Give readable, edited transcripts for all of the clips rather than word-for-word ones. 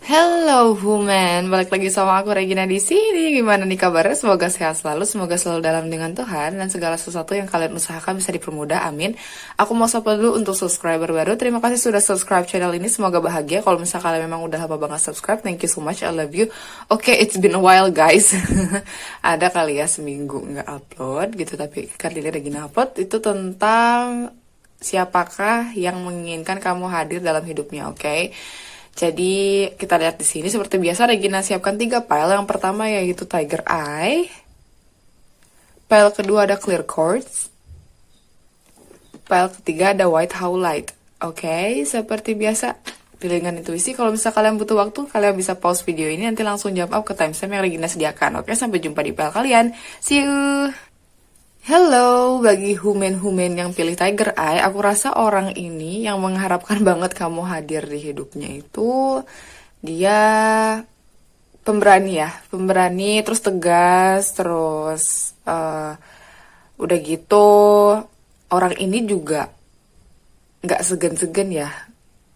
Hello human, balik lagi sama aku Regina di sini. Gimana nih kabarnya? Semoga sehat selalu, semoga selalu dalam dengan Tuhan dan segala sesuatu yang kalian usahakan bisa dipermudah. Amin. Aku mau sapa dulu untuk subscriber baru. Terima kasih sudah subscribe channel ini. Semoga bahagia. Kalau misalnya kalian memang udah lama banget subscribe, thank you so much. I love you. Oke, it's been a while guys. Ada kali ya seminggu nggak upload gitu, tapi kali ini Regina upload itu tentang siapakah yang menginginkan kamu hadir dalam hidupnya, oke? Jadi kita lihat di sini seperti biasa Regina siapkan 3 file. Yang pertama yaitu Tiger Eye. File kedua ada Clear Quartz. File ketiga ada White Howlite. Oke, seperti biasa pilih dengan intuisi. Kalau misalnya kalian butuh waktu, kalian bisa pause video ini nanti langsung jump up ke timestamp yang Regina sediakan. Oke, sampai jumpa di file kalian. See you. Hello, bagi humen-humen yang pilih Tiger Eye, aku rasa orang ini yang mengharapkan banget kamu hadir di hidupnya itu dia pemberani terus tegas, terus udah gitu orang ini juga nggak segan-segan ya.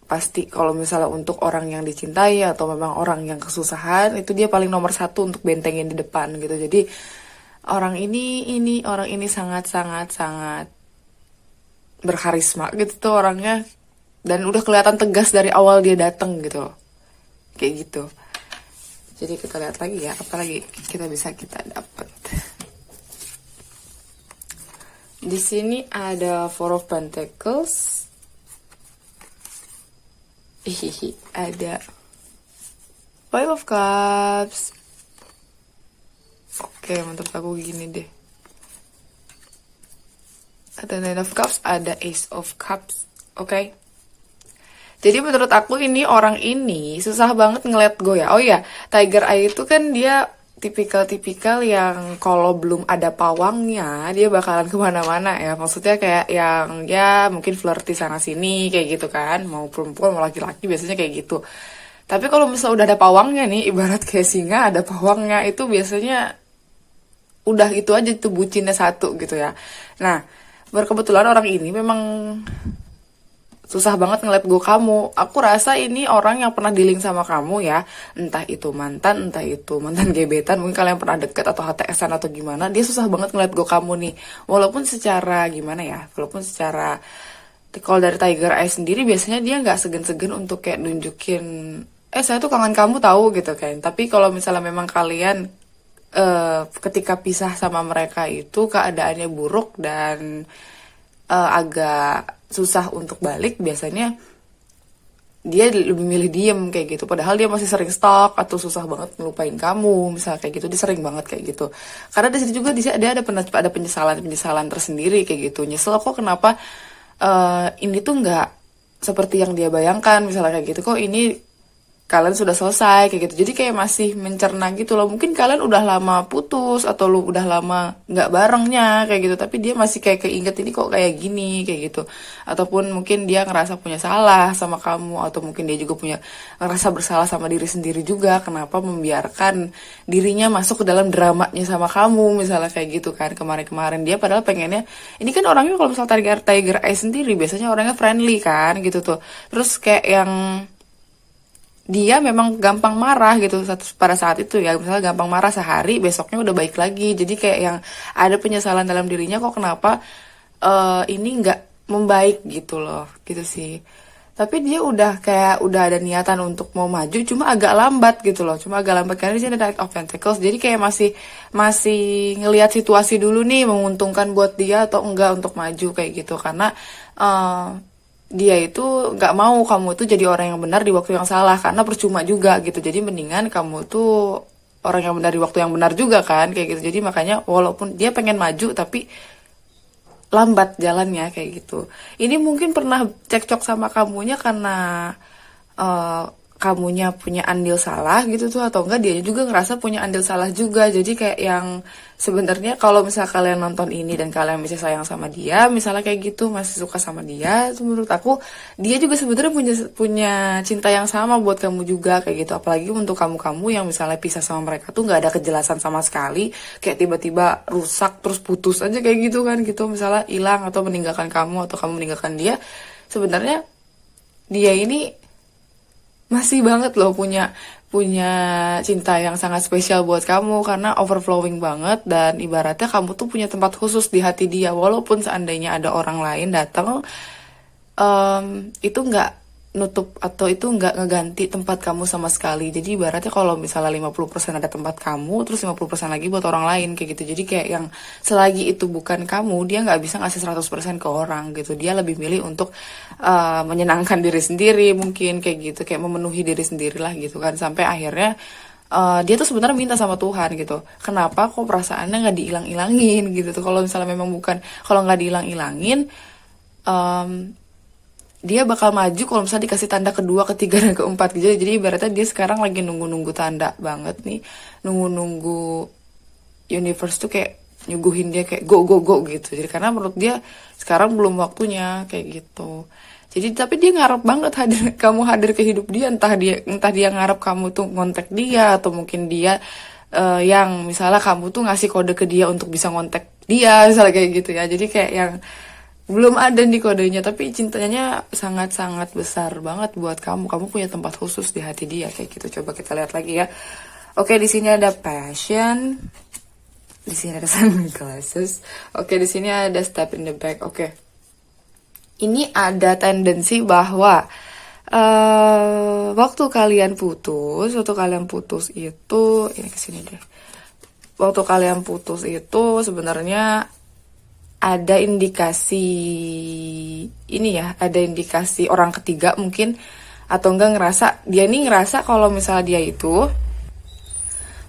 Pasti kalau misalnya untuk orang yang dicintai atau memang orang yang kesusahan itu dia paling nomor satu untuk bentengin di depan gitu. Jadi orang ini sangat berkarisma gitu tuh orangnya, dan udah kelihatan tegas dari awal dia datang gitu loh. Kayak gitu. Jadi kita lihat lagi ya, apalagi kita dapat. Di sini ada Four of Pentacles. Ada Five of Cups. Oke, menurut aku gini deh. Ada Nine of Cups, ada Ace of Cups. Oke. Jadi menurut aku ini orang ini susah banget ngeliat go ya. Oh iya, Tiger Eye itu kan dia tipikal-tipikal yang kalau belum ada pawangnya, dia bakalan kemana-mana ya. Maksudnya kayak yang ya mungkin flirty sana-sini kayak gitu kan. Mau perempuan, mau laki-laki biasanya kayak gitu. Tapi kalau misalnya udah ada pawangnya nih, ibarat kayak singa ada pawangnya, itu biasanya udah itu aja tuh bucinnya satu gitu ya. Nah, berkebetulan orang ini memang susah banget ngeliat gue kamu. Aku rasa ini orang yang pernah dealing sama kamu ya. Entah itu mantan gebetan. Mungkin kalian pernah deket atau HTS-an atau gimana. Dia susah banget ngeliat gue kamu nih. Walaupun secara gimana ya. Walaupun secara kalau dari Tiger Eye sendiri biasanya dia nggak segan-segan untuk kayak nunjukin saya tuh kangen kamu tahu gitu kan. Tapi kalau misalnya memang kalian ketika pisah sama mereka itu keadaannya buruk dan agak susah untuk balik, biasanya dia lebih milih diem kayak gitu. Padahal dia masih sering stalk atau susah banget ngelupain kamu, misalnya kayak gitu. Dia sering banget kayak gitu. Karena di situ juga dia ada penyesalan tersendiri kayak gitu. Nyesel kok kenapa ini tuh nggak seperti yang dia bayangkan, misalnya kayak gitu. Kok ini kalian sudah selesai kayak gitu. Jadi kayak masih mencerna gitu loh. Mungkin kalian udah lama putus atau lu udah lama nggak barengnya kayak gitu, tapi dia masih kayak keinget ini kok kayak gini kayak gitu. Ataupun mungkin dia ngerasa punya salah sama kamu, atau mungkin dia juga ngerasa bersalah sama diri sendiri juga, kenapa membiarkan dirinya masuk ke dalam dramanya sama kamu, misalnya kayak gitu kan. Kemarin-kemarin dia padahal pengennya, ini kan orangnya kalau misalnya Tiger Eye sendiri biasanya orangnya friendly kan gitu tuh. Terus kayak yang dia memang gampang marah gitu pada saat itu ya, misalnya gampang marah sehari, besoknya udah baik lagi. Jadi kayak yang ada penyesalan dalam dirinya, kok kenapa ini nggak membaik gitu loh, gitu sih. Tapi dia udah ada niatan untuk mau maju, cuma agak lambat gitu loh, karena di sini ada Knight of Pentacles. Jadi kayak masih ngelihat situasi dulu nih, menguntungkan buat dia atau enggak untuk maju kayak gitu. Karena dia itu nggak mau kamu tuh jadi orang yang benar di waktu yang salah, karena percuma juga gitu. Jadi mendingan kamu tuh orang yang benar di waktu yang benar juga kan kayak gitu. Jadi makanya walaupun dia pengen maju tapi lambat jalannya kayak gitu. Ini mungkin pernah cekcok sama kamunya karena kamunya punya andil salah gitu tuh, atau enggak dia juga ngerasa punya andil salah juga. Jadi kayak yang sebenarnya kalau misalnya kalian nonton ini dan kalian masih sayang sama dia, misalnya kayak gitu, masih suka sama dia, itu menurut aku dia juga sebenarnya punya cinta yang sama buat kamu juga kayak gitu. Apalagi untuk kamu yang misalnya pisah sama mereka tuh nggak ada kejelasan sama sekali, kayak tiba-tiba rusak terus putus aja kayak gitu kan gitu, misalnya hilang atau meninggalkan kamu atau kamu meninggalkan dia. Sebenarnya dia ini masih banget loh punya punya cinta yang sangat spesial buat kamu karena overflowing banget dan ibaratnya kamu tuh punya tempat khusus di hati dia walaupun seandainya ada orang lain datang itu nggak nutup atau itu nggak ngeganti tempat kamu sama sekali. Jadi ibaratnya kalau misalnya 50% ada tempat kamu, terus 50% lagi buat orang lain kayak gitu. Jadi kayak yang selagi itu bukan kamu, dia nggak bisa ngasih 100% ke orang gitu. Dia lebih milih untuk menyenangkan diri sendiri mungkin kayak gitu, kayak memenuhi diri sendiri lah gitu kan. Sampai akhirnya dia tuh sebenarnya minta sama Tuhan gitu. Kenapa kok perasaannya nggak diilang-ilangin gitu tuh? Kalau misalnya memang bukan, kalau nggak diilang-ilangin, dia bakal maju kalau misalnya dikasih tanda kedua, ketiga, dan keempat gitu. Jadi ibaratnya dia sekarang lagi nunggu-nunggu tanda banget nih. Nunggu-nunggu universe tuh kayak nyuguhin dia kayak go go go gitu. Jadi karena menurut dia sekarang belum waktunya kayak gitu. Jadi tapi dia ngarep banget hadir kamu hadir ke hidup dia, entah dia ngarep kamu tuh ngontek dia atau mungkin dia yang misalnya kamu tuh ngasih kode ke dia untuk bisa ngontek dia misalnya kayak gitu ya. Jadi kayak yang belum ada nih kodenya, tapi cintanya sangat-sangat besar banget buat kamu. Kamu punya tempat khusus di hati dia kayak gitu. Coba kita lihat lagi ya. Oke, di sini ada passion. Di sini ada sunglasses. Oke, di sini ada step in the back. Oke. Ini ada tendensi bahwa waktu kalian putus itu ini kesini deh. Waktu kalian putus itu sebenarnya ada indikasi ini ya, ada indikasi orang ketiga mungkin atau enggak ngerasa kalau misalnya dia itu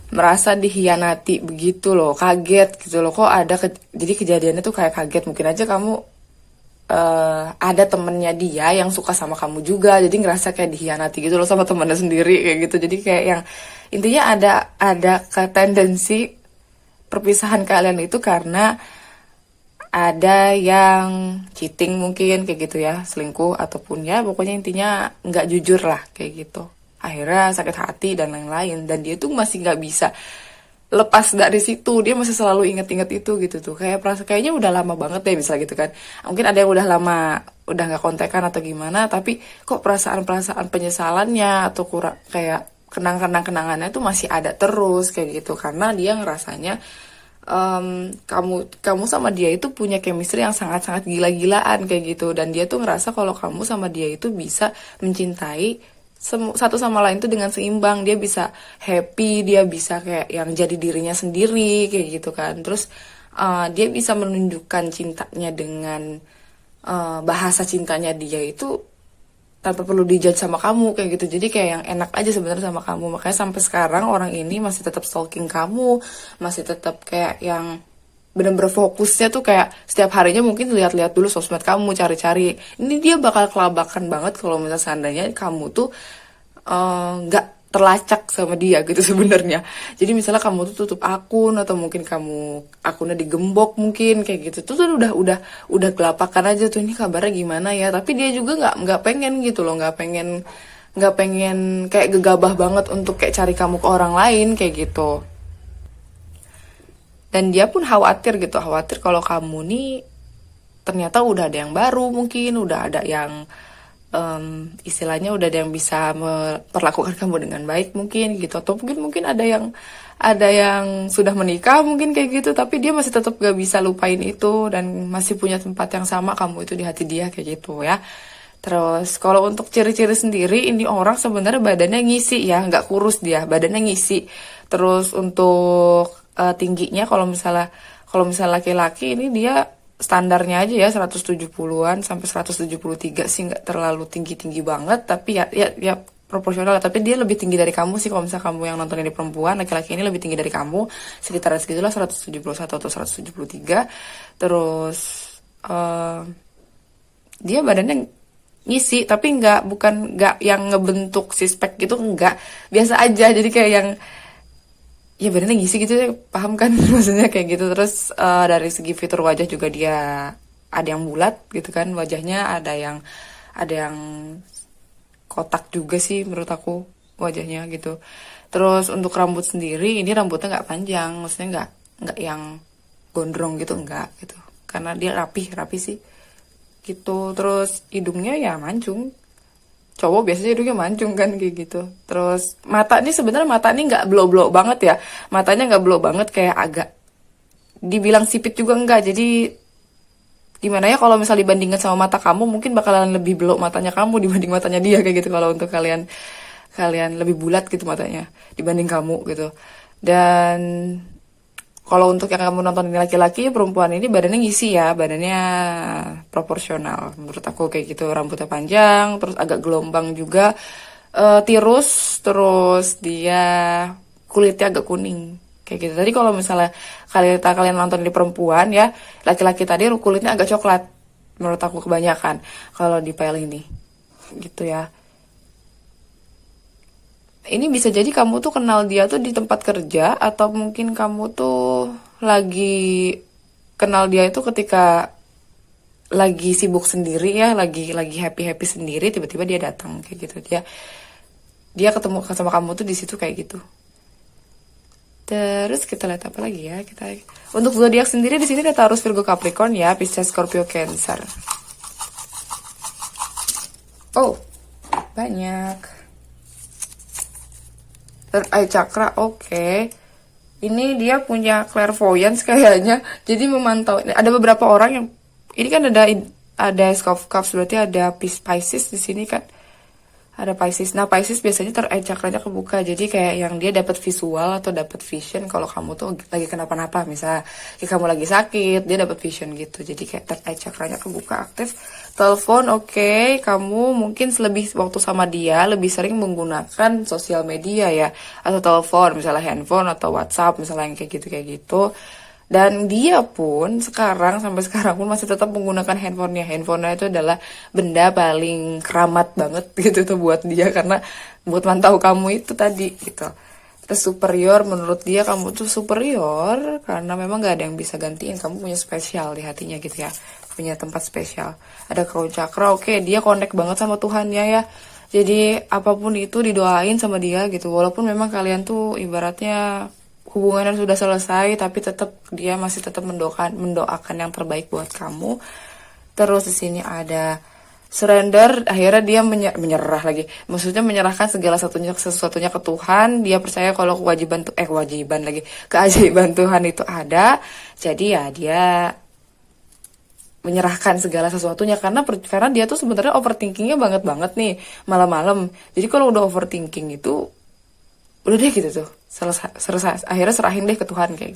merasa dihianati begitu loh, kaget gitu loh, kok ada jadi kejadiannya tuh kayak kaget. Mungkin aja kamu ada temennya dia yang suka sama kamu juga, jadi ngerasa kayak dihianati gitu loh sama temennya sendiri kayak gitu. Jadi kayak yang intinya ada tendensi perpisahan kalian itu karena ada yang cheating mungkin kayak gitu ya, selingkuh ataupun ya pokoknya intinya nggak jujur lah kayak gitu. Akhirnya sakit hati dan lain-lain, dan dia tuh masih nggak bisa lepas dari situ, dia masih selalu inget-inget itu gitu tuh. Kayaknya udah lama banget deh misalnya gitu kan. Mungkin ada yang udah lama udah nggak kontekan atau gimana, tapi kok perasaan-perasaan penyesalannya atau kurang kayak kenangannya tuh masih ada terus kayak gitu, karena dia ngerasanya kamu sama dia itu punya chemistry yang sangat-sangat gila-gilaan kayak gitu, dan dia tuh ngerasa kalau kamu sama dia itu bisa mencintai satu sama lain tuh dengan seimbang. Dia bisa happy, dia bisa kayak yang jadi dirinya sendiri kayak gitu kan. Terus dia bisa menunjukkan cintanya dengan bahasa cintanya dia itu tanpa perlu dijudge sama kamu kayak gitu. Jadi kayak yang enak aja sebenarnya sama kamu. Makanya sampai sekarang orang ini masih tetap stalking kamu, masih tetap kayak yang bener-bener fokusnya tuh kayak setiap harinya mungkin lihat-lihat dulu sosmed kamu, cari-cari. Ini dia bakal kelabakan banget kalau misalnya seandainya kamu tuh nggak terlacak sama dia gitu sebenarnya. Jadi misalnya kamu tuh tutup akun atau mungkin kamu akunnya digembok mungkin kayak gitu. Tuh udah kelapakan aja tuh, ini kabarnya gimana ya. Tapi dia juga nggak pengen gitu loh, nggak pengen kayak gegabah banget untuk kayak cari kamu ke orang lain kayak gitu. Dan dia pun khawatir kalau kamu nih ternyata udah ada yang baru, mungkin udah ada yang istilahnya udah ada yang bisa memperlakukan kamu dengan baik mungkin gitu, atau mungkin ada yang sudah menikah mungkin kayak gitu, tapi dia masih tetap gak bisa lupain itu dan masih punya tempat yang sama kamu itu di hati dia kayak gitu ya. Terus kalau untuk ciri-ciri sendiri, ini orang sebenarnya badannya ngisi ya, nggak kurus dia, badannya ngisi. Terus untuk tingginya, kalau misalnya laki-laki ini dia standarnya aja ya 170-an sampai 173 sih, nggak terlalu tinggi-tinggi banget, tapi ya proporsional. Tapi dia lebih tinggi dari kamu sih kalau misalnya kamu yang nonton ini perempuan. Laki-laki ini lebih tinggi dari kamu sekitaran segitulah, 171 atau 173. Terus dia badannya ngisi, tapi bukan yang ngebentuk six-pack gitu, enggak, biasa aja. Jadi kayak yang ya badannya ngisi gitu ya, paham kan maksudnya kayak gitu. Terus dari segi fitur wajah juga dia ada yang bulat gitu kan wajahnya, ada yang kotak juga sih menurut aku wajahnya gitu. Terus untuk rambut sendiri, ini rambutnya nggak panjang, maksudnya nggak yang gondrong gitu, enggak gitu, karena dia rapi sih gitu. Terus hidungnya ya mancung, cowok biasanya hidungnya mancung kan kayak gitu. Terus mata nih, sebenarnya mata nih nggak blow-blow banget ya, matanya nggak blow banget, kayak agak dibilang sipit juga enggak. Jadi gimana ya, kalau misal dibandingkan sama mata kamu mungkin bakalan lebih belok matanya kamu dibanding matanya dia kayak gitu, kalau untuk kalian kalian lebih bulat gitu matanya dibanding kamu gitu. Dan kalau untuk yang kamu nonton ini laki-laki, perempuan ini badannya ngisi ya, badannya proporsional menurut aku kayak gitu, rambutnya panjang terus agak gelombang juga, tirus, terus dia kulitnya agak kuning kayak gitu. Tadi kalau misalnya kalian nonton di perempuan ya, laki-laki tadi kulitnya agak coklat menurut aku kebanyakan kalau di file ini gitu ya. Ini bisa jadi kamu tuh kenal dia tuh di tempat kerja, atau mungkin kamu tuh lagi kenal dia itu ketika lagi sibuk sendiri ya, lagi happy happy sendiri, tiba-tiba dia datang kayak gitu. Dia ketemu sama kamu tuh di situ kayak gitu. Terus kita lihat apa lagi ya, kita untuk zodiak sendiri di sini ada Taurus, Virgo, Capricorn ya, Pisces, Scorpio, Cancer. Oh, banyak. Third eye chakra, oke. Ini dia punya clairvoyance kayaknya. Jadi memantau. Ada beberapa orang yang ini kan ada Ace of Cups, berarti ada Pisces di sini kan. Ada Pisces. Nah, Pisces biasanya third eye chakranya kebuka. Jadi kayak yang dia dapat visual atau dapat vision kalau kamu tuh lagi kenapa-napa. Misalnya kayak kamu lagi sakit, dia dapat vision gitu. Jadi kayak third eye chakranya kebuka, aktif. Telepon, oke. Kamu mungkin lebih waktu sama dia lebih sering menggunakan sosial media ya, atau telepon, misalnya handphone atau WhatsApp, misalnya yang kayak gitu. Dan dia pun sampai sekarang pun masih tetap menggunakan handphonenya. Handphonenya itu adalah benda paling keramat banget gitu tuh buat dia, karena buat mantau kamu itu tadi gitu. Terus superior, menurut dia kamu tuh superior karena memang gak ada yang bisa gantiin. Kamu punya spesial di hatinya gitu ya, punya tempat spesial. Ada crown chakra, oke, dia connect banget sama Tuhannya ya. Jadi apapun itu didoain sama dia gitu. Walaupun memang kalian tuh ibaratnya hubungannya sudah selesai, tapi tetap dia masih tetap mendoakan yang terbaik buat kamu. Terus di sini ada surrender, akhirnya dia menyerah lagi. Maksudnya menyerahkan segala sesuatunya ke Tuhan. Dia percaya kalau kewajiban lagi, keajaiban Tuhan itu ada. Jadi ya dia menyerahkan segala sesuatunya, karena dia tuh sebenarnya overthinkingnya banget nih malam-malam. Jadi kalau udah overthinking itu udah deh gitu tuh, selesai, akhirnya serahin deh ke Tuhan kayak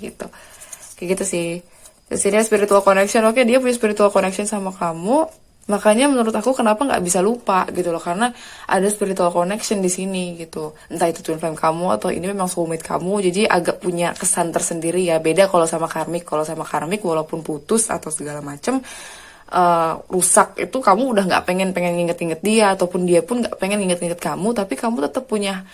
gitu sih. Di sini spiritual connection, oke, dia punya spiritual connection sama kamu, makanya menurut aku kenapa nggak bisa lupa gitu loh, karena ada spiritual connection di sini gitu. Entah itu twin flame kamu atau ini memang soulmate kamu, jadi agak punya kesan tersendiri ya. Beda kalau sama karmik walaupun putus atau segala macem, rusak itu kamu udah nggak pengen inget-inget dia, ataupun dia pun nggak pengen inget-inget kamu, tapi kamu tetap punya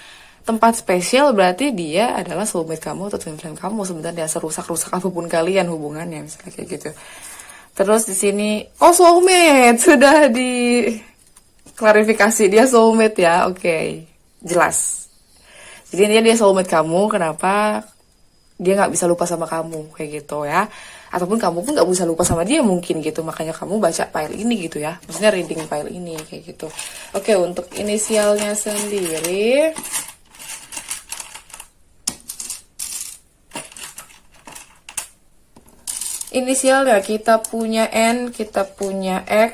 tempat spesial. Berarti dia adalah soulmate kamu atau twin flame kamu sebenarnya, serusak apapun kalian hubungannya, misalnya kayak gitu. Terus di sini, soulmate sudah di klarifikasi, dia soulmate ya, oke, jelas. Jadi dia soulmate kamu, kenapa dia nggak bisa lupa sama kamu kayak gitu ya, ataupun kamu pun nggak bisa lupa sama dia mungkin gitu, makanya kamu baca file ini gitu ya, maksudnya reading file ini kayak gitu. Oke, untuk inisialnya sendiri, inisialnya kita punya N, kita punya X,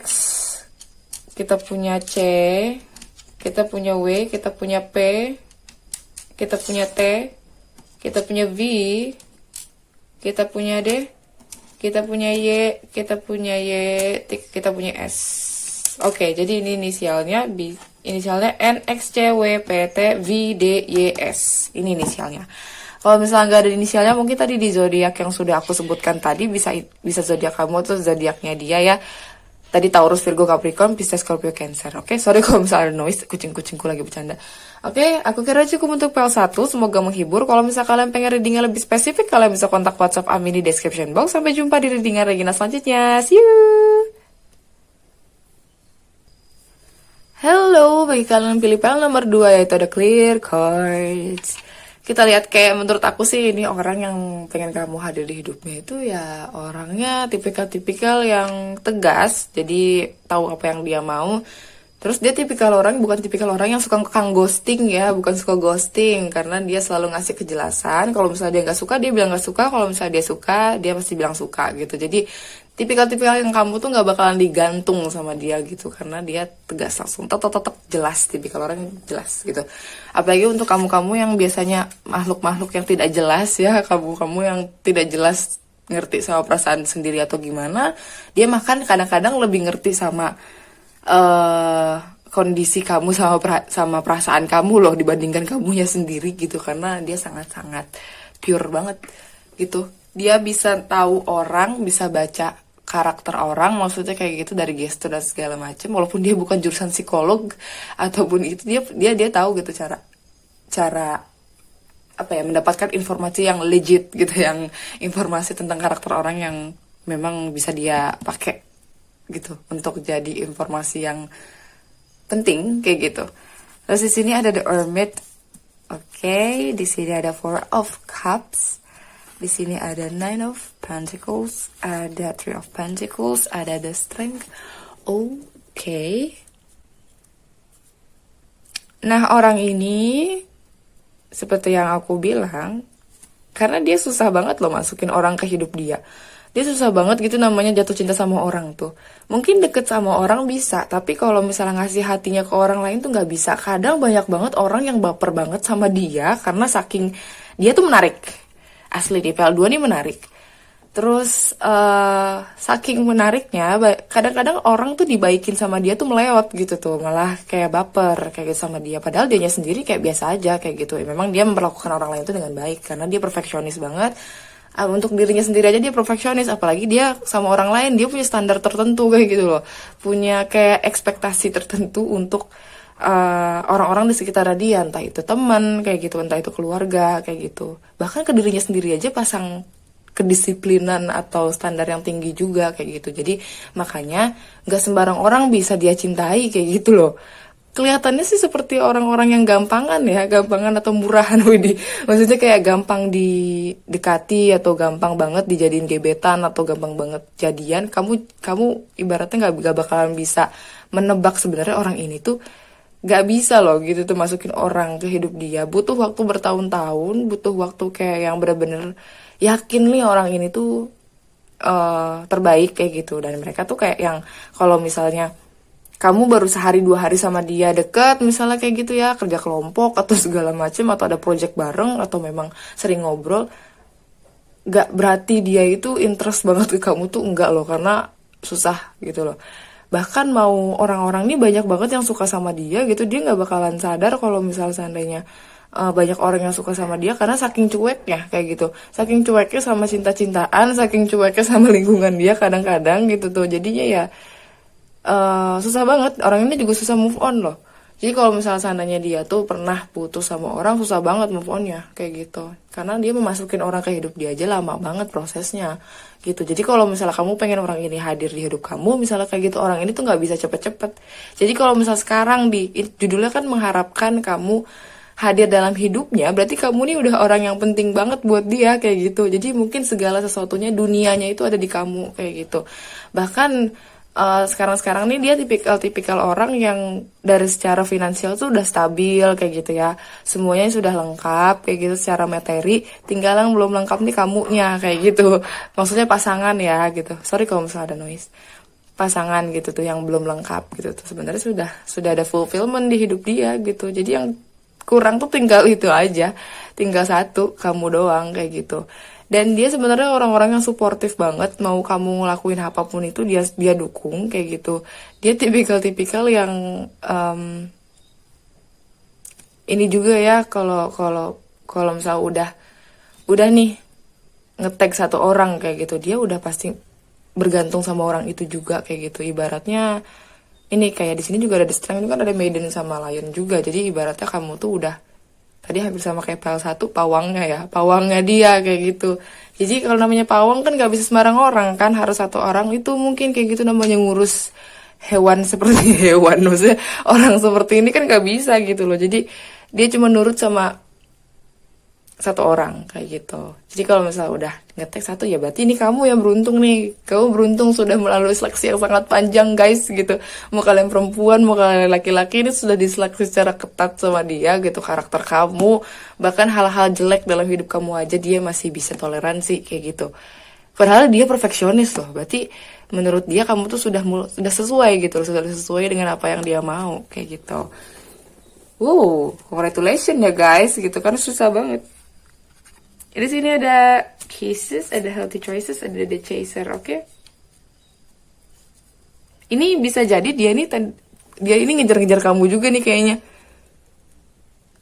kita punya C, kita punya W, kita punya P, kita punya T, kita punya V, kita punya D, kita punya Y, kita punya Y, kita punya S. Oke, jadi ini inisialnya N, X, C, W, P, T, V, D, Y, S. Ini inisialnya. Kalau misalnya nggak ada inisialnya, mungkin tadi di zodiak yang sudah aku sebutkan tadi bisa zodiak kamu atau zodiaknya dia ya. Tadi Taurus, Virgo, Capricorn, Pisces, Scorpio, Cancer. Oke, sorry kalau misalnya ada noise, kucing-kucingku lagi bercanda. Oke, aku kira cukup untuk PL1. Semoga menghibur. Kalau misalnya kalian pengen readingnya lebih spesifik, kalian bisa kontak WhatsApp Amin di description box. Sampai jumpa di readingan Regina selanjutnya. See you! Hello, bagi kalian yang pilih PL nomor 2 yaitu ada Clear Cards. Kita lihat, kayak menurut aku sih ini orang yang pengen kamu hadir di hidupnya itu ya orangnya tipikal-tipikal yang tegas, jadi tahu apa yang dia mau, Terus dia bukan tipikal orang yang suka kang ghosting ya, bukan suka ghosting, karena dia selalu ngasih kejelasan. Kalau misalnya dia nggak suka, dia bilang nggak suka. Kalau misalnya dia suka, dia pasti bilang suka gitu. Jadi tipikal-tipikal yang kamu tuh nggak bakalan digantung sama dia gitu, karena dia tegas langsung, tetap jelas, tipikal orang yang jelas gitu. Apalagi untuk kamu-kamu yang biasanya makhluk-makhluk yang tidak jelas ya, kamu-kamu yang tidak jelas ngerti sama perasaan sendiri atau gimana, dia makan kadang-kadang lebih ngerti sama kondisi kamu sama perasaan kamu loh dibandingkan kamunya sendiri gitu, karena dia sangat-sangat pure banget gitu. Dia bisa tahu orang, bisa baca karakter orang, maksudnya kayak gitu dari gestur dan segala macam, walaupun dia bukan jurusan psikolog ataupun itu, dia tahu gitu cara cara apa ya, mendapatkan informasi yang legit gitu, yang informasi tentang karakter orang yang memang bisa dia pakai gitu untuk jadi informasi yang penting kayak gitu. Terus di sini ada the Hermit. Oke, di sini ada Four of Cups. Di sini ada Nine of Pentacles, ada Three of Pentacles, ada the Strength. Oke. Nah, orang ini seperti yang aku bilang, karena dia susah banget loh masukin orang ke hidup dia. Dia susah banget gitu namanya jatuh cinta sama orang tuh. Mungkin deket sama orang bisa, tapi kalau misalnya ngasih hatinya ke orang lain tuh nggak bisa. Kadang banyak banget orang yang baper banget sama dia karena saking dia tuh menarik. Asli di PL2 nih menarik. Terus saking menariknya, kadang-kadang orang tuh dibaikin sama dia tuh melewat gitu tuh, malah kayak baper kayak gitu sama dia. Padahal dianya sendiri kayak biasa aja kayak gitu. Memang dia memperlakukan orang lain tuh dengan baik karena dia perfeksionis banget. Untuk dirinya sendiri aja dia perfeksionis, apalagi dia sama orang lain dia punya standar tertentu kayak gitu loh, punya kayak ekspektasi tertentu untuk orang-orang di sekitar dia, entah itu teman kayak gitu, entah itu keluarga kayak gitu, bahkan ke dirinya sendiri aja pasang kedisiplinan atau standar yang tinggi juga kayak gitu. Jadi makanya nggak sembarang orang bisa dia cintai kayak gitu loh. Kelihatannya sih seperti orang-orang yang gampangan ya, gampangan atau murahan, Widih. Maksudnya kayak gampang didekati atau gampang banget dijadiin gebetan atau gampang banget jadian. Kamu ibaratnya nggak bakalan bisa menebak sebenarnya orang ini tuh nggak bisa loh gitu tuh masukin orang ke hidup dia. Butuh waktu bertahun-tahun, butuh waktu kayak yang bener-bener yakin nih orang ini tuh terbaik kayak gitu. Dan mereka tuh kayak yang kalau misalnya kamu baru sehari 2 hari sama dia deket misalnya kayak gitu ya, kerja kelompok atau segala macem, atau ada project bareng atau memang sering ngobrol, gak berarti dia itu interest banget ke kamu tuh, enggak loh, karena susah gitu loh. Bahkan mau orang-orang nih banyak banget yang suka sama dia gitu, dia gak bakalan sadar kalau misal seandainya banyak orang yang suka sama dia karena saking cueknya kayak gitu, saking cueknya sama cinta-cintaan, saking cueknya sama lingkungan dia kadang-kadang gitu tuh. Jadinya ya susah banget, orang ini juga susah move on loh. Jadi kalau misalnya seandainya dia tuh pernah putus sama orang, susah banget move onnya kayak gitu, karena dia memasukin orang ke hidup dia aja lama banget prosesnya gitu. Jadi kalau misalnya kamu pengen orang ini hadir di hidup kamu misalnya kayak gitu, orang ini tuh nggak bisa cepet-cepet. Jadi kalau misal sekarang judulnya kan mengharapkan kamu hadir dalam hidupnya, berarti kamu nih udah orang yang penting banget buat dia kayak gitu. Jadi mungkin segala sesuatunya, dunianya itu ada di kamu kayak gitu. Bahkan sekarang-sekarang nih dia tipikal orang yang dari secara finansial tuh udah stabil kayak gitu ya, semuanya sudah lengkap kayak gitu secara materi, tinggal yang belum lengkap nih kamunya kayak gitu, maksudnya pasangan ya gitu, sorry kalau misalnya ada noise, pasangan gitu tuh yang belum lengkap gitu tuh, sebenarnya sudah ada fulfillment di hidup dia gitu. Jadi yang kurang tuh tinggal itu aja, tinggal satu, kamu doang kayak gitu. Dan dia sebenarnya orang-orang yang suportif banget, mau kamu ngelakuin apapun itu dia dukung kayak gitu. Dia tipikal yang ini juga ya, kalau misalnya udah nih nge-tag satu orang kayak gitu, dia udah pasti bergantung sama orang itu juga kayak gitu. Ibaratnya ini kayak di sini juga ada the strength, itu kan ada maiden sama lion juga. Jadi ibaratnya kamu tuh udah tadi hampir sama kayak PL1, pawangnya dia kayak gitu. Jadi kalau namanya pawang kan gak bisa sembarang orang kan, harus satu orang itu mungkin kayak gitu namanya ngurus hewan seperti hewan, maksudnya orang seperti ini kan gak bisa gitu loh. Jadi dia cuma nurut sama satu orang kayak gitu. Jadi kalau misalnya udah ngetek satu ya berarti ini kamu yang beruntung nih. Kamu beruntung sudah melalui seleksi yang sangat panjang guys gitu. Mau kalian perempuan, mau kalian laki-laki ini sudah diseleksi secara ketat sama dia gitu. Karakter kamu, bahkan hal-hal jelek dalam hidup kamu aja dia masih bisa toleransi kayak gitu. Padahal dia perfeksionis loh. Berarti menurut dia kamu tuh sudah sesuai gitu, sudah sesuai dengan apa yang dia mau kayak gitu. Congratulations ya guys gitu kan susah banget. Di sini ada Kisses, ada Healthy Choices, ada The Chaser, oke? Ini bisa jadi dia ini ngejar-ngejar kamu juga nih kayaknya.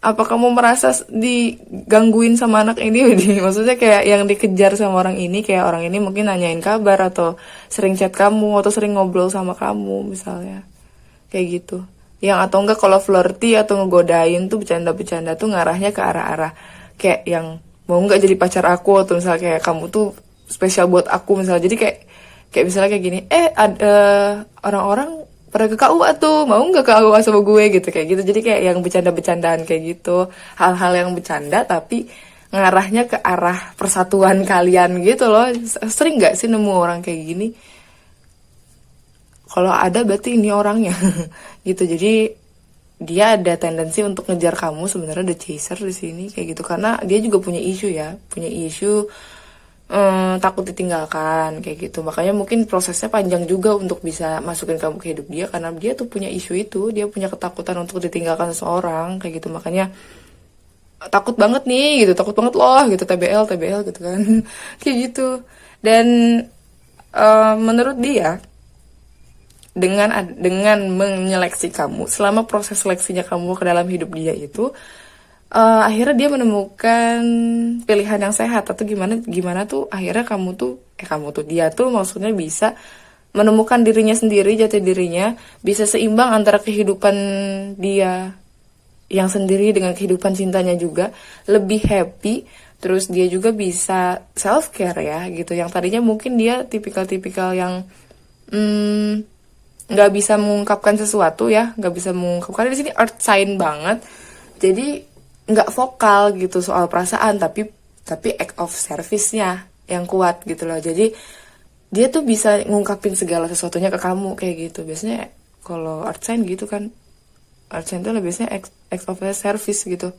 Apa kamu merasa digangguin sama anak ini? Maksudnya kayak yang dikejar sama orang ini, kayak orang ini mungkin nanyain kabar atau sering chat kamu atau sering ngobrol sama kamu misalnya. Kayak gitu. Yang atau enggak kalau flirty atau ngegodain tuh bercanda-bercanda tuh ngarahnya ke arah-arah kayak yang mau nggak jadi pacar aku atau misalnya kayak kamu tuh spesial buat aku misalnya. Jadi kayak misalnya kayak gini, ada orang-orang pada ke KUA tuh, mau nggak ke KUA sama gue gitu kayak gitu. Jadi kayak yang bercanda-bercandaan kayak gitu, hal-hal yang bercanda tapi ngarahnya ke arah persatuan kalian gitu loh. Sering nggak sih nemu orang kayak gini? Kalau ada berarti ini orangnya gitu. Jadi dia ada tendensi untuk ngejar kamu sebenarnya, the chaser di sini kayak gitu, karena dia juga punya isu ya, punya isu takut ditinggalkan kayak gitu. Makanya mungkin prosesnya panjang juga untuk bisa masukin kamu ke hidup dia, karena dia tuh punya isu itu, dia punya ketakutan untuk ditinggalkan seseorang kayak gitu. Makanya takut banget nih gitu, takut banget loh gitu, TBL TBL gitu kan kayak gitu. Dan menurut dia dengan menyeleksi kamu, selama proses seleksinya kamu ke dalam hidup dia itu, akhirnya dia menemukan pilihan yang sehat. Atau gimana tuh akhirnya kamu tuh dia tuh maksudnya bisa menemukan dirinya sendiri, jati dirinya, bisa seimbang antara kehidupan dia yang sendiri dengan kehidupan cintanya juga, lebih happy. Terus dia juga bisa self care ya gitu, yang tadinya mungkin dia tipikal-tipikal yang nggak bisa mengungkapkan sesuatu ya, nggak bisa mengungkapkan, di sini earth sign banget, jadi nggak vokal gitu soal perasaan, tapi act of service-nya yang kuat gitu loh. Jadi dia tuh bisa ngungkapin segala sesuatunya ke kamu kayak gitu. Biasanya kalau earth sign gitu kan, earth sign tuh biasanya act of service gitu,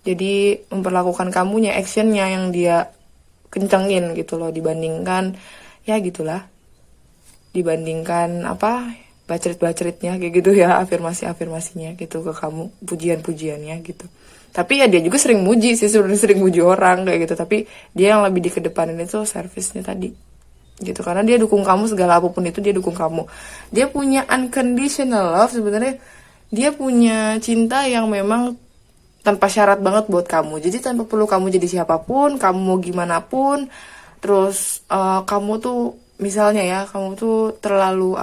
jadi memperlakukan kamunya, actionnya yang dia kencengin gitu loh, dibandingkan ya gitulah, dibandingkan apa bacrit-bacritnya kayak gitu ya, afirmasinya gitu ke kamu, pujian-pujiannya gitu. Tapi ya dia juga sering muji sih, sebenarnya sering muji orang kayak gitu, tapi dia yang lebih dikedepanin itu servisnya tadi gitu, karena dia dukung kamu, segala apapun itu dia dukung kamu. Dia punya unconditional love sebenarnya, dia punya cinta yang memang tanpa syarat banget buat kamu. Jadi tanpa perlu kamu jadi siapapun, kamu mau gimana pun. Terus kamu tuh misalnya ya, kamu tuh terlalu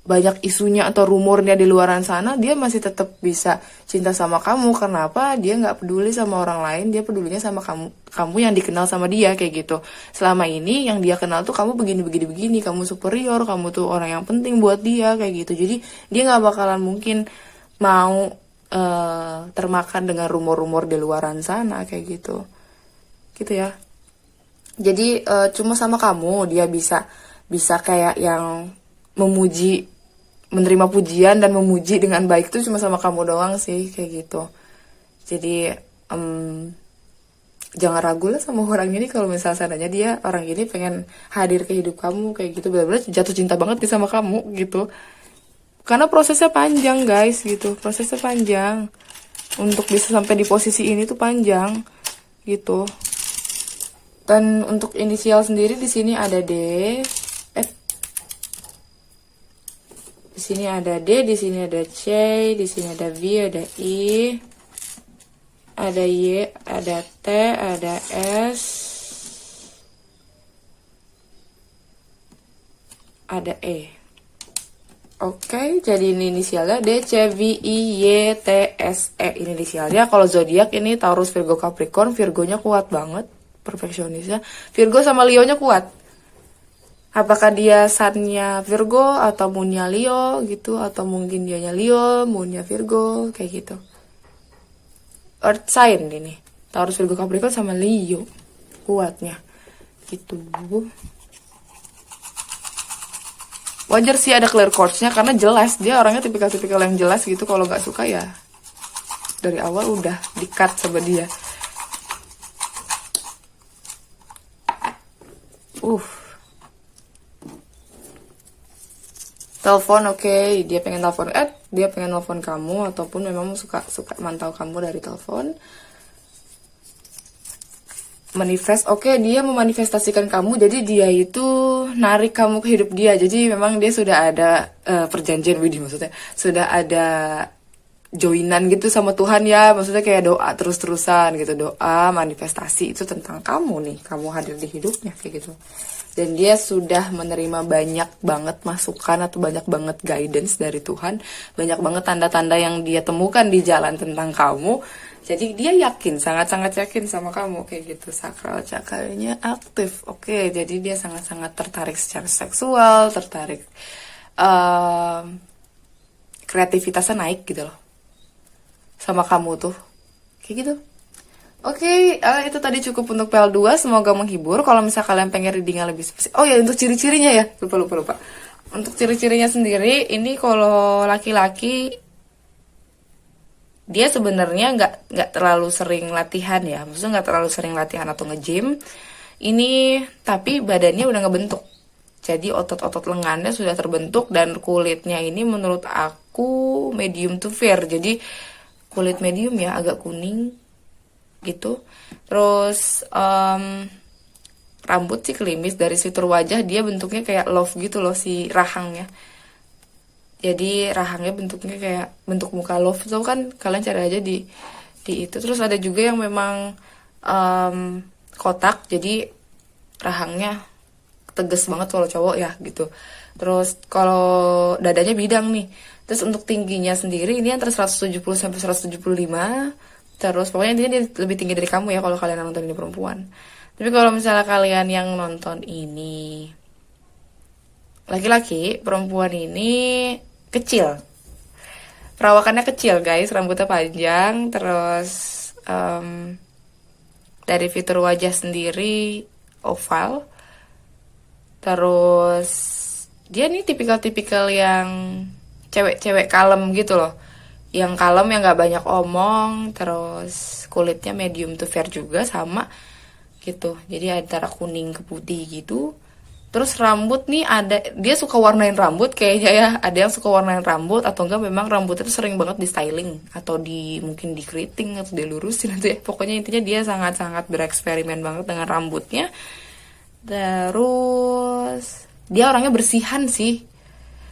banyak isunya atau rumornya di luaran sana, dia masih tetap bisa cinta sama kamu. Karena apa? Dia nggak peduli sama orang lain, dia pedulinya sama kamu yang dikenal sama dia kayak gitu. Selama ini yang dia kenal tuh kamu begini, kamu superior, kamu tuh orang yang penting buat dia kayak gitu. Jadi dia nggak bakalan mungkin mau termakan dengan rumor-rumor di luaran sana kayak gitu ya. Jadi cuma sama kamu dia bisa kayak yang menerima pujian dan memuji dengan baik tuh cuma sama kamu doang sih kayak gitu. Jadi jangan ragu lah sama orang ini, kalau misalnya seandainya dia orang ini pengen hadir ke hidup kamu kayak gitu, benar-benar jatuh cinta banget nih sama kamu gitu. Karena prosesnya panjang guys gitu, prosesnya panjang. Untuk bisa sampai di posisi ini tuh panjang gitu. Dan untuk inisial sendiri di sini ada D, di sini ada D, di sini ada C, di sini ada V, ada I, ada Y, ada T, ada S, ada E. Oke, jadi ini inisialnya D, C, V, I, Y, T, S, E. Ini inisialnya. Kalau zodiak ini Taurus, Virgo, Capricorn. Virgonya kuat banget, perfeksionisnya. Virgo sama Leo-nya kuat. Apakah dia sunnya Virgo atau moonnya Leo gitu, atau mungkin dianya Leo, moonnya Virgo, kayak gitu. Earth sign ini. Taurus, Virgo, Capricorn sama Leo. Kuatnya. Gitu. Wajar sih ada clear course-nya karena jelas dia orangnya tipikal-tipikal yang jelas gitu. Kalau nggak suka ya dari awal udah di-cut sama dia. Telepon, oke, dia pengen telepon, dia pengen telepon kamu ataupun memang suka mantau kamu dari telepon. Manifest, oke, dia memanifestasikan kamu, jadi dia itu narik kamu ke hidup dia. Jadi memang dia sudah ada perjanjian, widih maksudnya sudah ada joinan gitu sama Tuhan ya, maksudnya kayak doa terus-terusan gitu, doa manifestasi itu tentang kamu nih, kamu hadir di hidupnya kayak gitu. Dan dia sudah menerima banyak banget masukan atau banyak banget guidance dari Tuhan, banyak banget tanda-tanda yang dia temukan di jalan tentang kamu. Jadi dia yakin, sangat-sangat yakin sama kamu kayak gitu. Sakral cakranya aktif, oke, jadi dia sangat-sangat tertarik secara seksual, tertarik kreativitasnya naik gitu loh sama kamu tuh kayak gitu. Oke, itu tadi cukup untuk PL2, semoga menghibur. Kalau misal kalian pengen readingnya lebih spesifik, oh ya, untuk ciri-cirinya ya, lupa. Untuk ciri-cirinya sendiri, ini kalau laki-laki dia sebenarnya nggak terlalu sering latihan ya, maksudnya nggak terlalu sering latihan atau nge-gym. Ini tapi badannya udah ngebentuk, jadi otot-otot lengannya sudah terbentuk dan kulitnya ini menurut aku medium to fair, jadi kulit medium ya, agak kuning gitu. Terus rambut sih klimis, dari fitur wajah dia bentuknya kayak love gitu loh si rahangnya. Jadi rahangnya bentuknya kayak bentuk muka love itu kan, kalian cari aja di itu. Terus ada juga yang memang kotak, jadi rahangnya tegas banget kalau cowok ya gitu. Terus kalau dadanya bidang nih. Terus untuk tingginya sendiri ini antara 170 sampai 175. Terus pokoknya intinya dia lebih tinggi dari kamu ya kalau kalian nonton ini perempuan. Tapi kalau misalnya kalian yang nonton ini laki-laki, perempuan ini kecil. Perawakannya kecil guys, rambutnya panjang. Terus dari fitur wajah sendiri oval. Terus dia nih tipikal-tipikal yang cewek-cewek kalem gitu loh, yang kalem, yang gak banyak omong. Terus kulitnya medium to fair juga sama gitu, jadi antara kuning ke putih gitu. Terus rambut nih ada, dia suka warnain rambut kayaknya ya, ada yang suka warnain rambut atau enggak memang rambutnya tuh sering banget di styling atau di mungkin di keriting atau dilurusin gitu ya. Pokoknya intinya dia sangat-sangat bereksperimen banget dengan rambutnya. Terus dia orangnya bersihan sih,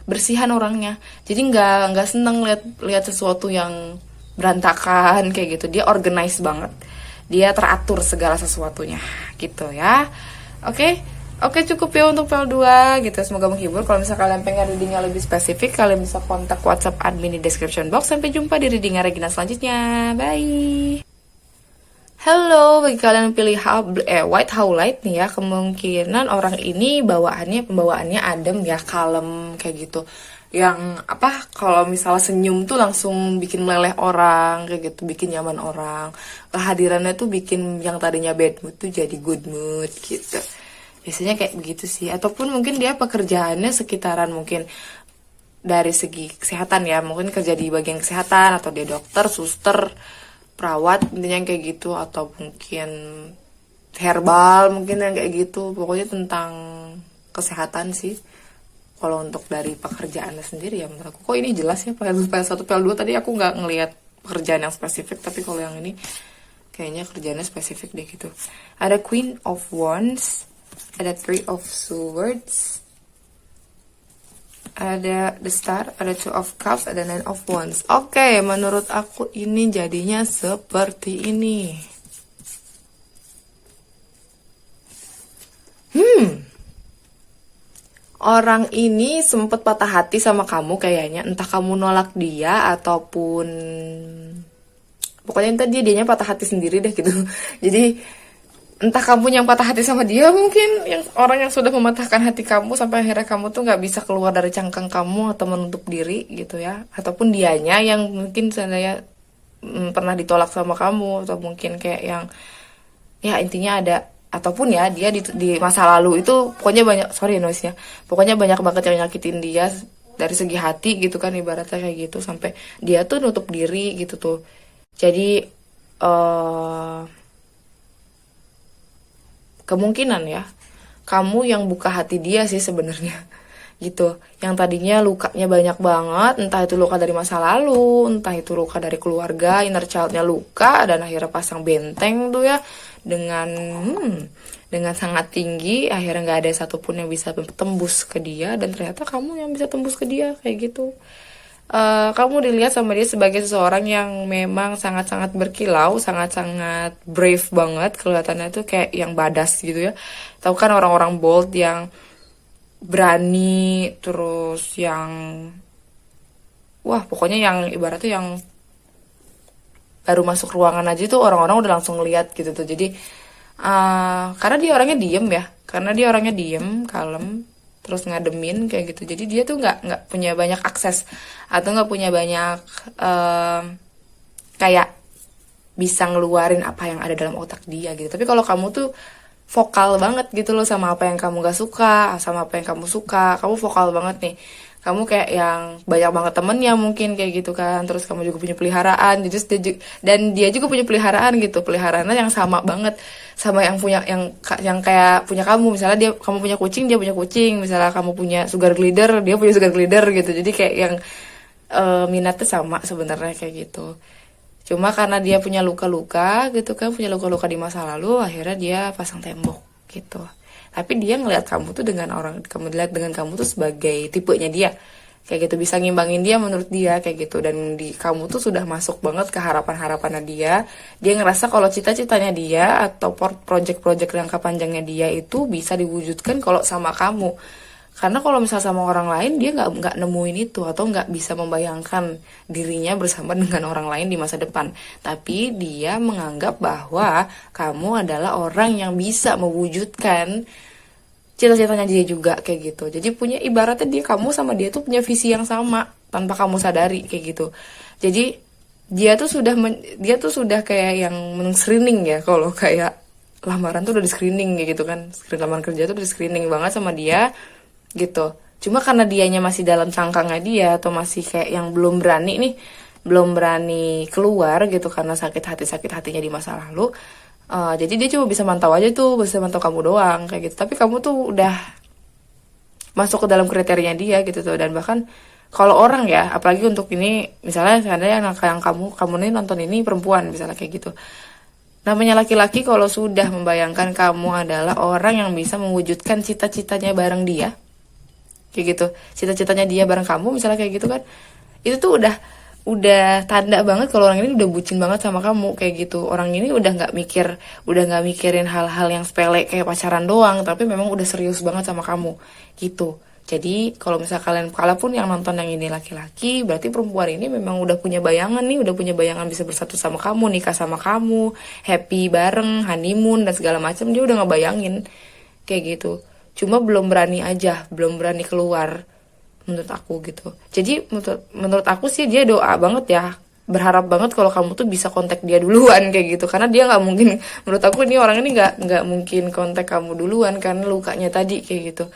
bersihan orangnya, jadi nggak seneng lihat sesuatu yang berantakan kayak gitu. Dia organize banget, dia teratur segala sesuatunya gitu ya. Oke, cukup ya untuk PL2 gitu, semoga menghibur. Kalau misalnya kalian pengen readingnya lebih spesifik, kalian bisa kontak WhatsApp admin di description box. Sampai jumpa di reading Regina selanjutnya, bye. Halo, bagi kalian yang pilih white highlight nih ya, kemungkinan orang ini pembawaannya adem ya, kalem kayak gitu. Yang apa, kalau misalnya senyum tuh langsung bikin meleleh orang kayak gitu, bikin nyaman orang. Kehadirannya tuh bikin yang tadinya bad mood tuh jadi good mood gitu. Biasanya kayak begitu sih. Ataupun mungkin dia pekerjaannya sekitaran mungkin dari segi kesehatan ya, mungkin kerja di bagian kesehatan atau dia dokter, suster, perawat, intinya yang kayak gitu. Atau mungkin herbal, mungkin yang kayak gitu. Pokoknya tentang kesehatan sih. Kalau untuk dari pekerjaannya sendiri ya menurut aku, kok ini jelas ya, PL1, PL2 tadi aku nggak ngelihat pekerjaan yang spesifik, tapi kalau yang ini kayaknya kerjaannya spesifik deh gitu. Ada Queen of Wands, ada Three of Swords, ada The Star, ada Two of Cups, ada Nine of Wands. Oke, menurut aku ini jadinya seperti ini. Orang ini sempet patah hati sama kamu kayaknya, entah kamu nolak dia ataupun pokoknya entah dianya patah hati sendiri deh gitu. Jadi entah kamu yang patah hati sama dia, mungkin yang orang yang sudah mematahkan hati kamu sampai akhirnya kamu tuh nggak bisa keluar dari cangkang kamu atau menutup diri gitu ya, ataupun dianya yang mungkin saya pernah ditolak sama kamu, atau mungkin kayak yang ya intinya ada, ataupun ya dia di masa lalu itu pokoknya banyak, sorry noise nya, pokoknya banyak banget yang nyakitin dia dari segi hati gitu kan, ibaratnya kayak gitu, sampai dia tuh nutup diri gitu tuh. Jadi eh kemungkinan ya kamu yang buka hati dia sih sebenarnya gitu. Yang tadinya lukanya banyak banget, entah itu luka dari masa lalu, entah itu luka dari keluarga, inner childnya luka, dan akhirnya pasang benteng tuh ya dengan dengan sangat tinggi, akhirnya nggak ada satupun yang bisa tembus ke dia, dan ternyata kamu yang bisa tembus ke dia kayak gitu. Kamu dilihat sama dia sebagai seseorang yang memang sangat-sangat berkilau, sangat-sangat brave banget, kelihatannya tuh kayak yang badass gitu ya. Tahu kan orang-orang bold yang berani, terus yang wah pokoknya yang ibaratnya yang baru masuk ruangan aja tuh orang-orang udah langsung ngeliat gitu tuh. Jadi karena dia orangnya diem ya, karena dia orangnya diem, kalem, terus ngademin kayak gitu. Jadi dia tuh nggak punya banyak akses, atau nggak punya banyak kayak bisa ngeluarin apa yang ada dalam otak dia gitu. Tapi kalau kamu tuh vokal banget gitu loh sama apa yang kamu gak suka, sama apa yang kamu suka. Kamu vokal banget nih. Kamu kayak yang banyak banget temennya mungkin kayak gitu kan. Terus kamu juga punya peliharaan. Jadi dan dia juga punya peliharaan gitu. Peliharaannya yang sama banget sama yang punya yang kayak punya kamu. Misalnya kamu punya kucing, dia punya kucing. Misalnya kamu punya sugar glider, dia punya sugar glider gitu. Jadi kayak yang minatnya sama sebenarnya kayak gitu. Cuma karena dia punya luka-luka gitu kan, punya luka-luka di masa lalu, akhirnya dia pasang tembok gitu. Tapi dia ngelihat kamu tuh kamu lihat dengan kamu tuh sebagai tipenya dia. Kayak gitu, bisa ngimbangin dia menurut dia kayak gitu. Dan kamu tuh sudah masuk banget ke harapan-harapannya dia. Dia ngerasa kalau cita-citanya dia atau project-project jangka panjangnya dia itu bisa diwujudkan kalau sama kamu. Karena kalau misal sama orang lain dia nggak nemuin itu, atau nggak bisa membayangkan dirinya bersama dengan orang lain di masa depan. Tapi dia menganggap bahwa kamu adalah orang yang bisa mewujudkan cita-citanya dia juga kayak gitu. Jadi punya ibaratnya kamu sama dia tuh punya visi yang sama tanpa kamu sadari kayak gitu. Jadi dia tuh sudah kayak yang men-screening ya, kalau kayak lamaran tuh udah di screening kayak gitu kan. Lamaran kerja tuh udah di screening banget sama dia gitu. Cuma karena dianya masih dalam cangkangnya dia, atau masih kayak yang belum berani keluar gitu karena sakit hatinya di masa lalu. Jadi dia cuma bisa mantau aja tuh, bisa mantau kamu doang kayak gitu. Tapi kamu tuh udah masuk ke dalam kriterianya dia gitu tuh. Dan bahkan kalau orang ya, apalagi untuk ini, misalnya seandainya yang kamu nih nonton ini perempuan misalnya kayak gitu. Namanya laki-laki kalau sudah membayangkan kamu adalah orang yang bisa mewujudkan cita-citanya bareng dia, kayak gitu, cita-citanya dia bareng kamu misalnya kayak gitu kan, itu tuh udah tanda banget kalau orang ini udah bucin banget sama kamu kayak gitu. Orang ini udah nggak mikirin hal-hal yang sepele kayak pacaran doang, tapi memang udah serius banget sama kamu gitu. Jadi kalau misal kalaupun yang nonton yang ini laki-laki, berarti perempuan ini memang udah punya bayangan nih, udah punya bayangan bisa bersatu sama kamu, nikah sama kamu, happy bareng, honeymoon dan segala macam. Dia udah ngebayangin kayak gitu. Cuma belum berani aja, belum berani keluar menurut aku gitu. Jadi menurut aku sih dia doa banget ya, berharap banget kalau kamu tuh bisa kontak dia duluan kayak gitu. Karena dia nggak mungkin, menurut aku ini orang ini nggak mungkin kontak kamu duluan karena lukanya tadi kayak gitu.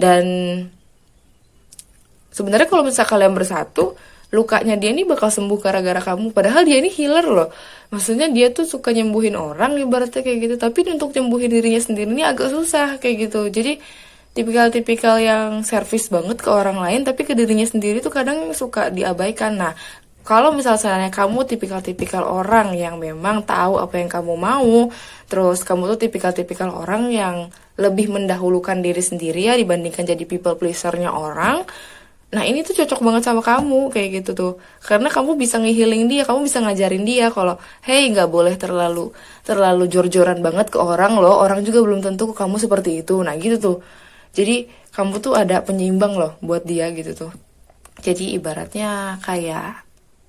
Dan sebenarnya kalau misalnya kalian bersatu, lukanya dia ini bakal sembuh gara-gara kamu. Padahal dia ini healer loh. Maksudnya dia tuh suka nyembuhin orang ibaratnya kayak gitu. Tapi untuk nyembuhin dirinya sendiri ini agak susah kayak gitu. Jadi tipikal-tipikal yang servis banget ke orang lain, tapi ke dirinya sendiri tuh kadang suka diabaikan. Nah, kalau misalnya kamu tipikal-tipikal orang yang memang tahu apa yang kamu mau, terus kamu tuh tipikal-tipikal orang yang lebih mendahulukan diri sendiri ya dibandingkan jadi people pleaser-nya orang. Nah ini tuh cocok banget sama kamu kayak gitu tuh. Karena kamu bisa ngehealing dia, kamu bisa ngajarin dia kalau hey nggak boleh terlalu jor-joran banget ke orang loh. Orang juga belum tentu ke kamu seperti itu. Nah gitu tuh. Jadi kamu tuh ada penyeimbang loh buat dia gitu tuh. Jadi ibaratnya kayak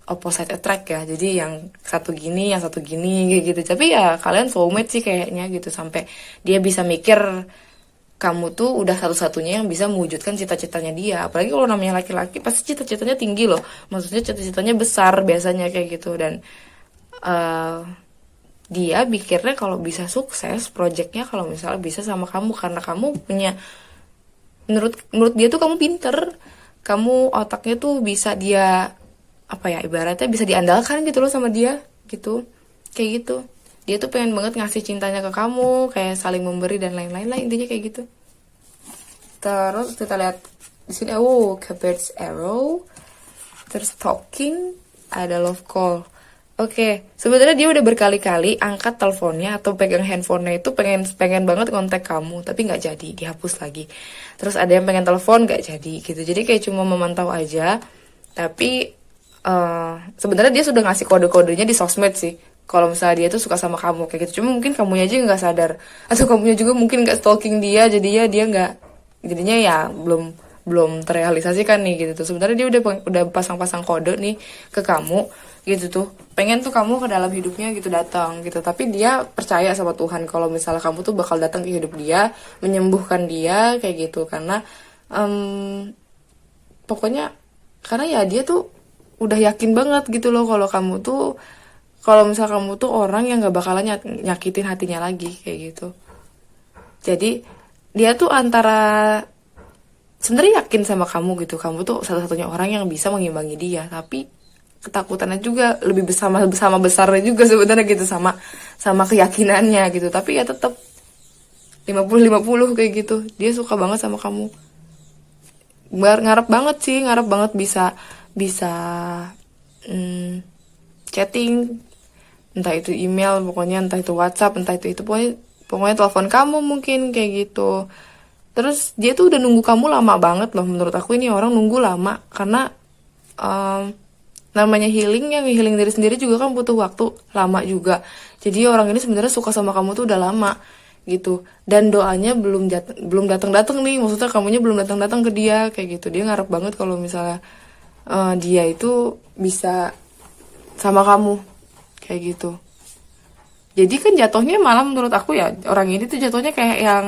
opposite attract ya. Jadi yang satu gini kayak gitu. Tapi ya kalian soulmate sih kayaknya gitu, sampai dia bisa mikir kamu tuh udah satu-satunya yang bisa mewujudkan cita-citanya dia. Apalagi kalau namanya laki-laki pasti cita-citanya tinggi loh. Maksudnya cita-citanya besar biasanya kayak gitu. Dan eh, dia pikirnya kalau bisa sukses projectnya kalau misalnya bisa sama kamu karena kamu punya, menurut menurut dia tuh kamu pinter, kamu otaknya tuh bisa dia apa ya, ibaratnya bisa diandalkan gitu loh sama dia gitu, kayak gitu. Dia tuh pengen banget ngasih cintanya ke kamu, kayak saling memberi dan lain-lain lah, intinya kayak gitu. Terus kita lihat di sini, oh, Cupid's arrow, terus talking, ada love call. Oke, sebenarnya dia udah berkali-kali angkat teleponnya atau pegang handphonenya itu pengen pengen banget kontak kamu, tapi nggak jadi, dihapus lagi. Terus ada yang pengen telepon nggak jadi gitu. Jadi kayak cuma memantau aja. Tapi sebenarnya dia sudah ngasih kode-kodenya di sosmed sih. Kalau misalnya dia tuh suka sama kamu kayak gitu. Cuma mungkin kamunya aja nggak sadar, atau kamunya juga mungkin nggak stalking dia, jadinya dia nggak, jadinya ya belum belum terrealisasikan nih gitu tuh. Sebenarnya dia udah pasang-pasang kode nih ke kamu gitu tuh, pengen tuh kamu ke dalam hidupnya gitu, datang gitu. Tapi dia percaya sama Tuhan kalau misalnya kamu tuh bakal datang ke hidup dia, menyembuhkan dia kayak gitu. Karena pokoknya karena ya dia tuh udah yakin banget gitu loh kalau kamu tuh, kalau misal kamu tuh orang yang gak bakalan nyakitin hatinya lagi kayak gitu. Jadi dia tuh antara sebenarnya yakin sama kamu gitu, kamu tuh satu-satunya orang yang bisa mengimbangi dia, tapi ketakutannya juga lebih besar, sama besarnya juga sebenarnya gitu, sama sama keyakinannya gitu. Tapi ya tetap 50-50 kayak gitu, dia suka banget sama kamu, ngarep banget sih, ngarep banget bisa bisa hmm, chatting, entah itu email, pokoknya entah itu WhatsApp, entah itu pokoknya pokoknya telepon kamu mungkin kayak gitu. Terus dia tuh udah nunggu kamu lama banget loh, menurut aku ini orang nunggu lama karena em, namanya healing, yang healing diri sendiri juga kan butuh waktu lama juga. Jadi orang ini sebenarnya suka sama kamu tuh udah lama gitu, dan doanya belum datang datang nih, maksudnya kamunya belum datang datang ke dia kayak gitu. Dia ngarep banget kalau misalnya dia itu bisa sama kamu kayak gitu. Jadi kan jatuhnya malah menurut aku ya, orang ini tuh jatuhnya kayak yang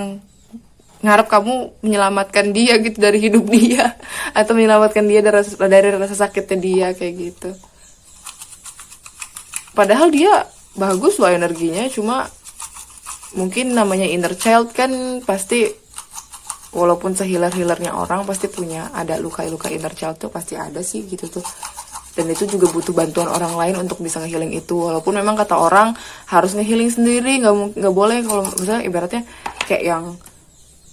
ngarep kamu menyelamatkan dia gitu dari hidup dia, atau menyelamatkan dia dari rasa sakitnya dia kayak gitu. Padahal dia bagus loh energinya, cuma mungkin namanya inner child kan pasti, walaupun sehilar-hilarnya orang pasti punya, ada luka-luka inner child tuh pasti ada sih gitu tuh. Dan itu juga butuh bantuan orang lain untuk bisa ngehealing itu. Walaupun memang kata orang harus ngehealing sendiri, nggak boleh kalau misalnya ibaratnya kayak yang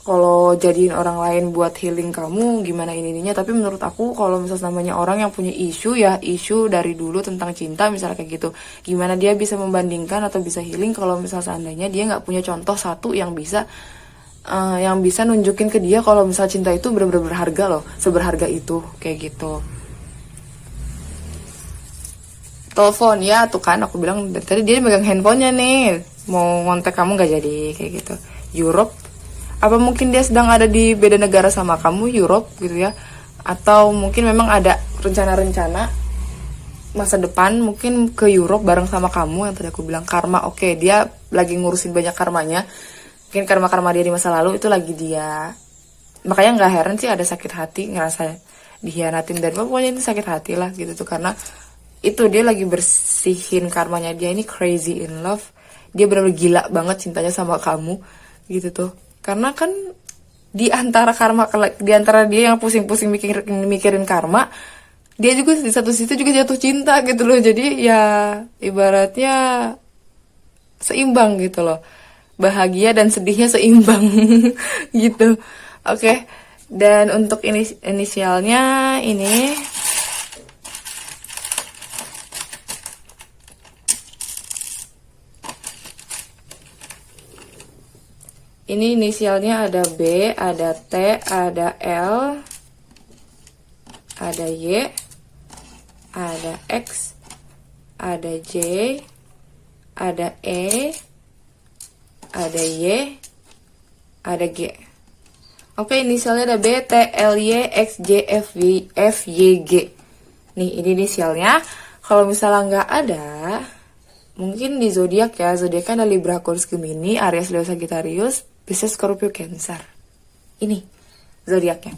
kalau jadiin orang lain buat healing kamu gimana ininya. Tapi menurut aku kalau misalnya namanya orang yang punya isu, ya isu dari dulu tentang cinta misalnya kayak gitu, gimana dia bisa membandingkan atau bisa healing kalau misalnya seandainya dia nggak punya contoh satu yang bisa nunjukin ke dia kalau misal cinta itu bener-bener berharga loh, seberharga itu kayak gitu. Telepon ya tuh kan, aku bilang dari tadi dia megang handphonenya nih, mau ngontek kamu nggak jadi kayak gitu. Europe, apa mungkin dia sedang ada di beda negara sama kamu, Europe gitu ya, atau mungkin memang ada rencana-rencana masa depan mungkin ke Europe bareng sama kamu, yang tadi aku bilang karma. Oke, dia lagi ngurusin banyak karmanya, mungkin karma-karma dia di masa lalu itu lagi dia, makanya nggak heran sih ada sakit hati, ngerasa dihianatin, dan pokoknya itu sakit hati lah gitu tuh. Karena itu dia lagi bersihin karmanya, dia ini crazy in love, dia benar-benar gila banget cintanya sama kamu gitu tuh. Karena kan di antara karma, di antara dia yang pusing-pusing mikirin karma, dia juga di satu sisi juga jatuh cinta gitu loh. Jadi ya ibaratnya seimbang gitu loh, bahagia dan sedihnya seimbang gitu. Oke. Dan untuk inisialnya ini, ini inisialnya ada B, ada T, ada L, ada Y, ada X, ada J, ada E, ada Y, ada G. Oke, inisialnya ada B, T, L, Y, X, J, F, Y, G. Nih, ini inisialnya. Kalau misalnya nggak ada, mungkin di zodiak ya. Zodiak kan ada Libra, Aquarius, Gemini, Aries, Leo, Sagittarius, Pisces, Scorpio, Cancer. Ini zodiaknya.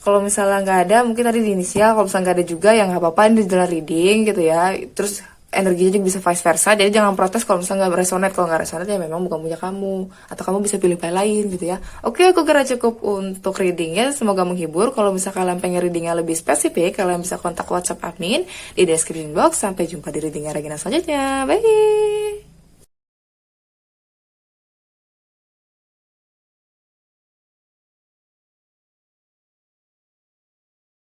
Kalau misalnya nggak ada, mungkin tadi di inisial. Kalau misalnya nggak ada juga, ya nggak apa-apa, ini general reading gitu ya. Terus energinya juga bisa vice versa. Jadi jangan protes kalau misalnya nggak resonate. Kalau nggak resonate ya memang bukan punya kamu, atau kamu bisa pilih pilih lain gitu ya. Oke, aku kira cukup untuk readingnya. Semoga menghibur. Kalau misalnya kalian pengen readingnya lebih spesifik, kalian bisa kontak WhatsApp admin di description box. Sampai jumpa di readingnya Regina selanjutnya. Bye.